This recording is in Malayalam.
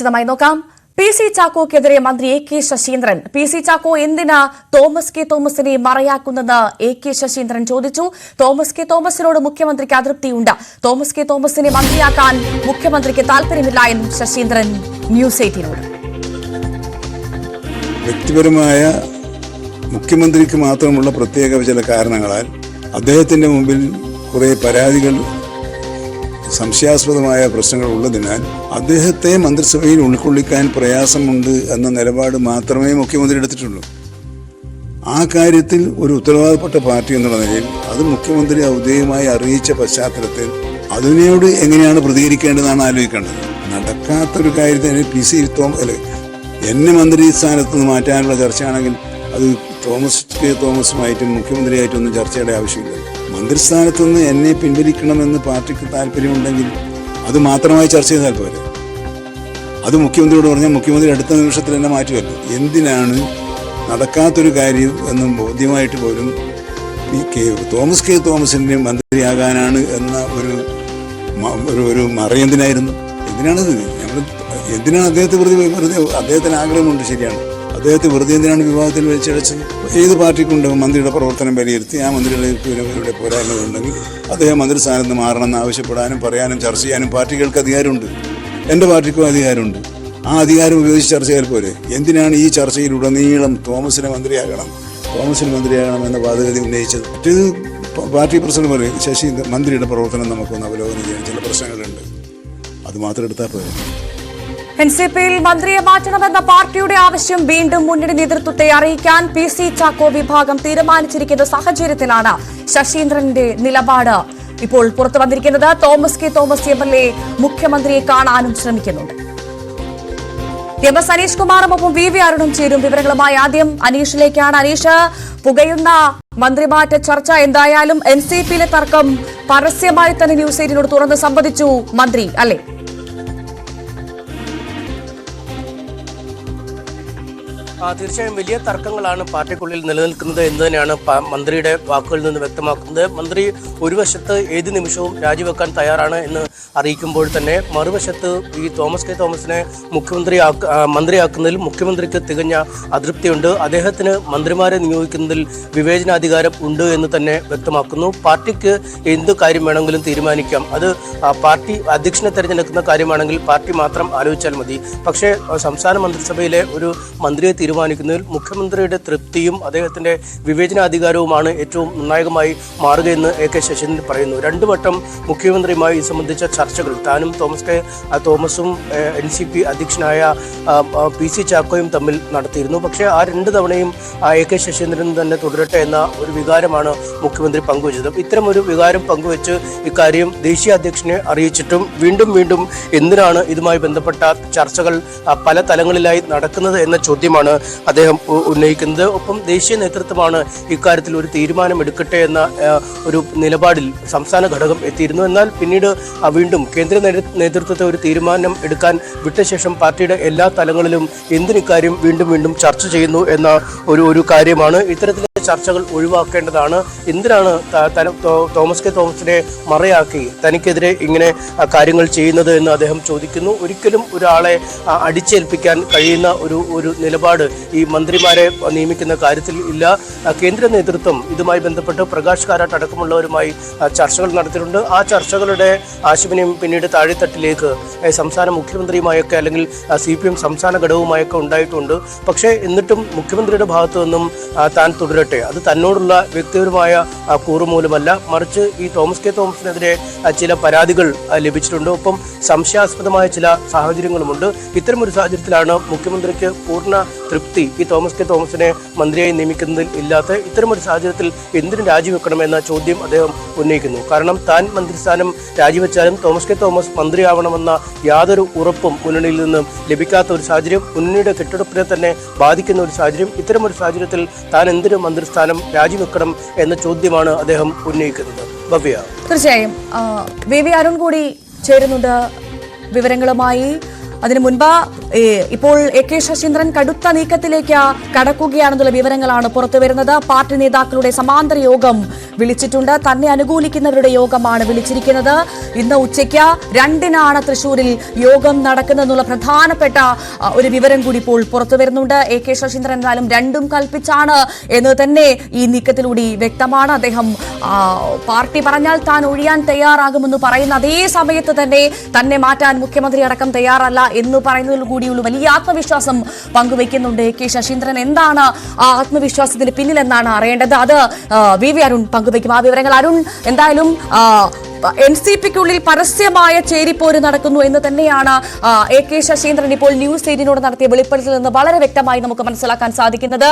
വിശദമായി നോക്കാം. പി സി ചാക്കോക്കെതിരെ മന്ത്രി A K Saseendran. P C Chacko എന്തിനാ തോമസ് കെ തോമസിനെ മറയാക്കുന്നെന്ന് എ കെ ശശീന്ദ്രൻ ചോദിച്ചു. തോമസ് കെ തോമസിനോട് മുഖ്യമന്ത്രിക്ക് അതൃപ്തിയുണ്ട്. തോമസ് കെ തോമസിനെ മന്ത്രിയാക്കാൻ മുഖ്യമന്ത്രിക്ക് താൽപര്യമില്ല എന്നും ശശീന്ദ്രൻ ന്യൂസ് 18നോട്. വ്യക്തിപരമായ മുഖ്യമന്ത്രിക്ക് മാത്രമുള്ള പ്രത്യേക ചില കാരണങ്ങളാൽ അദ്ദേഹത്തിന്റെ മുമ്പിൽ കുറെ പരാതികൾ, സംശയാസ്പദമായ പ്രശ്നങ്ങൾ ഉള്ളതിനാൽ അദ്ദേഹത്തെ മന്ത്രിസഭയിൽ ഉൾക്കൊള്ളിക്കാൻ പ്രയാസമുണ്ട് എന്ന നിലപാട് മാത്രമേ മുഖ്യമന്ത്രി എടുത്തിട്ടുള്ളൂ. ആ കാര്യത്തിൽ ഒരു ഉത്തരവാദപ്പെട്ട പാർട്ടി എന്നുള്ള നിലയിൽ അത് മുഖ്യമന്ത്രി ഔദ്യോഗികമായി അറിയിച്ച പശ്ചാത്തലത്തിൽ അതിനോട് എങ്ങനെയാണ് പ്രതികരിക്കേണ്ടതെന്നാണ് ആലോചിക്കേണ്ടത്. നടക്കാത്തൊരു കാര്യത്തിന് പി സി എന്നെ മന്ത്രി സ്ഥാനത്ത് നിന്ന് മാറ്റാനുള്ള ചർച്ചയാണെങ്കിൽ അത് തോമസ് കെ തോമസുമായിട്ടും മുഖ്യമന്ത്രിയായിട്ടൊന്നും ചർച്ചയുടെ ആവശ്യമില്ല. മന്ത്രിസ്ഥാനത്ത് നിന്ന് എന്നെ പിൻവലിക്കണമെന്ന് പാർട്ടിക്ക് താല്പര്യമുണ്ടെങ്കിൽ അത് മാത്രമായി ചർച്ച ചെയ്താൽ പോരെ. അത് മുഖ്യമന്ത്രിയോട് പറഞ്ഞാൽ മുഖ്യമന്ത്രി അടുത്ത നിമിഷത്തിൽ എന്നെ മാറ്റുമല്ലോ. എന്തിനാണ് നടക്കാത്തൊരു കാര്യം എന്നും ബോധ്യമായിട്ട് പോലും തോമസ് കെ തോമസിൻ്റെ മന്ത്രിയാകാനാണ് എന്ന ഒരു മറയെന്തിനായിരുന്നു? എന്തിനാണിത്? എന്തിനാണ് അദ്ദേഹത്തെ വെറുതെ അദ്ദേഹത്തിന് ആഗ്രഹമുണ്ട്, ശരിയാണ്. അദ്ദേഹത്തെ വെറുതെ എന്തിനാണ് വിവാദത്തിൽ വലിച്ചടച്ചത്? ഏത് പാർട്ടിക്കുണ്ടാവും മന്ത്രിയുടെ പ്രവർത്തനം വിലയിരുത്തി ആ മന്ത്രിയുടെ പോരായ്മകളുണ്ടെങ്കിൽ അദ്ദേഹം മന്ത്രിസ്ഥാനത്ത് മാറണമെന്ന് ആവശ്യപ്പെടാനും പറയാനും ചർച്ച ചെയ്യാനും പാർട്ടികൾക്ക് അധികാരമുണ്ട്. എൻ്റെ പാർട്ടിക്കും അധികാരമുണ്ട്. ആ അധികാരം ഉപയോഗിച്ച് ചർച്ച ചെയ്യാൻ പോരെ. എന്തിനാണ് ഈ ചർച്ചയിലുടനീളം തോമസിന് മന്ത്രിയാകണം എന്ന വാദഗതി ഉന്നയിച്ചത്? മറ്റേത് പാർട്ടി പ്രസിഡന്റ് പറയും മന്ത്രിയുടെ പ്രവർത്തനം നമുക്കൊന്ന് അവലോകനം ചെയ്യാൻ ചില പ്രശ്നങ്ങളുണ്ട്, അത് മാത്രം എടുത്താൽ പോരെ. എൻസിപിയിൽ മന്ത്രിയെ മാറ്റണമെന്ന പാർട്ടിയുടെ ആവശ്യം വീണ്ടും മുന്നണി നേതൃത്വത്തെ അറിയിക്കാൻ പി സി ചാക്കോ വിഭാഗം തീരുമാനിച്ചിരിക്കുന്ന സാഹചര്യത്തിലാണ് ശശീന്ദ്രന്റെ നിലപാട് ഇപ്പോൾ പുറത്തു വന്നിരിക്കുന്നത്. തോമസ് കെ തോമസ് എംഎൽഎ മുഖ്യമന്ത്രിയെ കാണാനും ശ്രമിക്കുന്നുണ്ട്. എം.എസ്. അനീഷ് കുമാറും ഒപ്പം വി അരുണും ചേരും. വിവരങ്ങളുമായി ആദ്യം അനീഷിലേക്കാണ്. അനീഷ്, പുകയുന്ന മന്ത്രിമാറ്റ ചർച്ച എന്തായാലും എൻസിപിയിലെ തർക്കം പരസ്യമായി തന്നെ ന്യൂസ് 18നോട് തുറന്ന് സംവദിച്ചു മന്ത്രി, അല്ലേ? തീർച്ചയായും വലിയ തർക്കങ്ങളാണ് പാർട്ടിക്കുള്ളിൽ നിലനിൽക്കുന്നത് എന്ന് തന്നെയാണ് മന്ത്രിയുടെ വാക്കുകളിൽ നിന്ന് വ്യക്തമാക്കുന്നത്. മന്ത്രി ഒരു വശത്ത് ഏത് നിമിഷവും രാജിവെക്കാൻ തയ്യാറാണ് എന്ന് അറിയിക്കുമ്പോൾ തന്നെ മറുവശത്ത് ഈ തോമസ് കെ തോമസിനെ മന്ത്രിയാക്കുന്നതിൽ മുഖ്യമന്ത്രിക്ക് തികഞ്ഞ അതൃപ്തിയുണ്ട്. അദ്ദേഹത്തിന് മന്ത്രിമാരെ നിയോഗിക്കുന്നതിൽ വിവേചനാധികാരം ഉണ്ട് എന്ന് തന്നെ വ്യക്തമാക്കുന്നു. പാർട്ടിക്ക് എന്ത് കാര്യം വേണമെങ്കിലും തീരുമാനിക്കാം. അത് പാർട്ടി അധ്യക്ഷനെ തിരഞ്ഞെടുക്കുന്ന കാര്യമാണെങ്കിൽ പാർട്ടി മാത്രം ആലോചിച്ചാൽ മതി. പക്ഷേ സംസ്ഥാന മന്ത്രിസഭയിലെ ഒരു മന്ത്രിയെ തീരുമാനിക്കുന്നതിൽ മുഖ്യമന്ത്രിയുടെ തൃപ്തിയും അദ്ദേഹത്തിന്റെ വിവേചനാധികാരവുമാണ് ഏറ്റവും നിർണായകമായി മാറുകയെന്ന് എ കെ ശശീന്ദ്രൻ പറയുന്നു. രണ്ടു വട്ടം മുഖ്യമന്ത്രിയുമായി ഇത് സംബന്ധിച്ച ചർച്ചകൾ താനും തോമസും എൻസിപി അധ്യക്ഷനായ പി സി ചാക്കോയും തമ്മിൽ നടത്തിയിരുന്നു. പക്ഷേ ആ രണ്ട് തവണയും എ കെ ശശീന്ദ്രൻ തന്നെ തുടരട്ടെ എന്ന ഒരു വികാരമാണ് മുഖ്യമന്ത്രി പങ്കുവച്ചത്. ഇത്തരം ഒരു വികാരം പങ്കുവച്ച് ഇക്കാര്യം ദേശീയ അധ്യക്ഷനെ അറിയിച്ചിട്ടും വീണ്ടും എന്തിനാണ് ഇതുമായി ബന്ധപ്പെട്ട ചർച്ചകൾ പല തലങ്ങളിലായി നടക്കുന്നത് എന്ന ചോദ്യമാണ് അദ്ദേഹം ഉന്നയിക്കുന്നത്. ഒപ്പം ദേശീയ നേതൃത്വമാണ് ഇക്കാര്യത്തിൽ ഒരു തീരുമാനം എടുക്കട്ടെ എന്ന ഒരു നിലപാടിൽ സംസ്ഥാന ഘടകം എത്തിയിരുന്നു. എന്നാൽ പിന്നീട് വീണ്ടും കേന്ദ്ര നേതൃത്വത്തെ ഒരു തീരുമാനം എടുക്കാൻ വിട്ട ശേഷം പാർട്ടിയുടെ എല്ലാ തലങ്ങളിലും എന്തിനിക്കാര്യം വീണ്ടും ചർച്ച ചെയ്യുന്നു എന്ന ഒരു കാര്യമാണ്. ഇത്തരത്തിലെ ചർച്ചകൾ ഒഴിവാക്കേണ്ടതാണ്. എന്തിനാണ് തോമസ് കെ തോമസിനെ മറയാക്കി തനിക്കെതിരെ ഇങ്ങനെ കാര്യങ്ങൾ ചെയ്യുന്നത് എന്ന് അദ്ദേഹം ചോദിക്കുന്നു. ഒരിക്കലും ഒരാളെ അടിച്ചേൽപ്പിക്കാൻ കഴിയുന്ന ഒരു നിലപാട് ഈ മന്ത്രിമാരെ നിയമിക്കുന്ന കാര്യത്തിൽ ഇല്ല. കേന്ദ്ര നേതൃത്വം ഇതുമായി ബന്ധപ്പെട്ട് പ്രകാശ് കാരാട്ട് അടക്കമുള്ളവരുമായി ചർച്ചകൾ നടത്തിയിട്ടുണ്ട്. ആ ചർച്ചകളുടെ ആശയവിനിമയം പിന്നീട് താഴെത്തട്ടിലേക്ക് സംസ്ഥാന മുഖ്യമന്ത്രിയുമായൊക്കെ അല്ലെങ്കിൽ CPM സംസ്ഥാന ഘടകവുമായൊക്കെ ഉണ്ടായിട്ടുണ്ട്. പക്ഷേ എന്നിട്ടും മുഖ്യമന്ത്രിയുടെ ഭാഗത്തു നിന്നും താൻ തുടരട്ടെ, അത് തന്നോടുള്ള വ്യക്തിപരമായ കൂറുമൂലമല്ല, മറിച്ച് ഈ തോമസ് കെ തോമസിനെതിരെ ചില പരാതികൾ ലഭിച്ചിട്ടുണ്ട്. ഒപ്പം സംശയാസ്പദമായ ചില സാഹചര്യങ്ങളുമുണ്ട്. ഇത്തരമൊരു സാഹചര്യത്തിലാണ് മുഖ്യമന്ത്രിക്ക് പൂർണ്ണ തൃപ്തി ഈ തോമസ് കെ തോമസിനെ മന്ത്രിയായി നിയമിക്കുന്നതിൽ ഇല്ലാത്ത. ഇത്തരമൊരു സാഹചര്യത്തിൽ എന്തിനു രാജിവെക്കണമെന്ന ചോദ്യം അദ്ദേഹം ഉന്നയിക്കുന്നു. കാരണം താൻ മന്ത്രിസ്ഥാനം രാജിവെച്ചാലും തോമസ് കെ തോമസ് മന്ത്രിയാവണമെന്ന യാതൊരു ഉറപ്പും മുന്നണിയിൽ നിന്നും ലഭിക്കാത്ത ഒരു സാഹചര്യം, മുന്നണിയുടെ കെട്ടുറപ്പിനെ തന്നെ ബാധിക്കുന്ന ഒരു സാഹചര്യം. ഇത്തരമൊരു സാഹചര്യത്തിൽ താൻ എന്തിനു മന്ത്രിസ്ഥാനം രാജിവെക്കണം എന്ന ചോദ്യമാണ് അദ്ദേഹം ഉന്നയിക്കുന്നത്. ഭവ്യ, തീർച്ചയായും വി അരുൺ കൂടി ചേരുന്നുണ്ട് വിവരങ്ങളുമായി. അതിനു മുൻപ് ഇപ്പോൾ എ കെ ശശീന്ദ്രൻ കടുത്ത നീക്കത്തിലേക്ക് കടക്കുകയാണെന്നുള്ള വിവരങ്ങളാണ് പുറത്തുവരുന്നത്. പാർട്ടി നേതാക്കളുടെ സമാന്തര യോഗം വിളിച്ചിട്ടുണ്ട്. തന്നെ അനുകൂലിക്കുന്നവരുടെ യോഗമാണ് വിളിച്ചിരിക്കുന്നത്. ഇന്ന് ഉച്ചയ്ക്ക് 2-നാണ് തൃശൂരിൽ യോഗം നടക്കുന്നതെന്നുള്ള പ്രധാനപ്പെട്ട ഒരു വിവരം കൂടി ഇപ്പോൾ പുറത്തുവരുന്നുണ്ട്. എ കെ ശശീന്ദ്രൻ എന്നാലും രണ്ടും കൽപ്പിച്ചാണ് എന്ന് തന്നെ ഈ നീക്കത്തിലൂടെ വ്യക്തമാണ്. അദ്ദേഹം പാർട്ടി പറഞ്ഞാൽ താൻ ഒഴിയാൻ തയ്യാറാകുമെന്ന് പറയുന്ന അതേ സമയത്ത് തന്നെ മാറ്റാൻ മുഖ്യമന്ത്രി അടക്കം തയ്യാറല്ല എന്ന് പറയുന്നതിൽ കൂടിയുള്ള വലിയ ആത്മവിശ്വാസം പങ്കുവയ്ക്കുന്നുണ്ട് എ കെ ശശീന്ദ്രൻ. എന്താണ് ആ ആത്മവിശ്വാസത്തിന് പിന്നിലെന്നാണ് അറിയേണ്ടത്. അത് വി അരുൺ പങ്കുവയ്ക്കും. ആ വിവരങ്ങൾ അരുൺ, എന്തായാലും NCPക്കുള്ളിൽ പരസ്യമായ ചേരിപ്പോര് നടക്കുന്നു എന്ന് തന്നെയാണ് എ കെ ശശീന്ദ്രൻ ഇപ്പോൾ ന്യൂസ് 18 നടത്തിയ വെളിപ്പെടുത്തലിൽ നിന്ന് വളരെ വ്യക്തമായി നമുക്ക് മനസ്സിലാക്കാൻ സാധിക്കുന്നത്.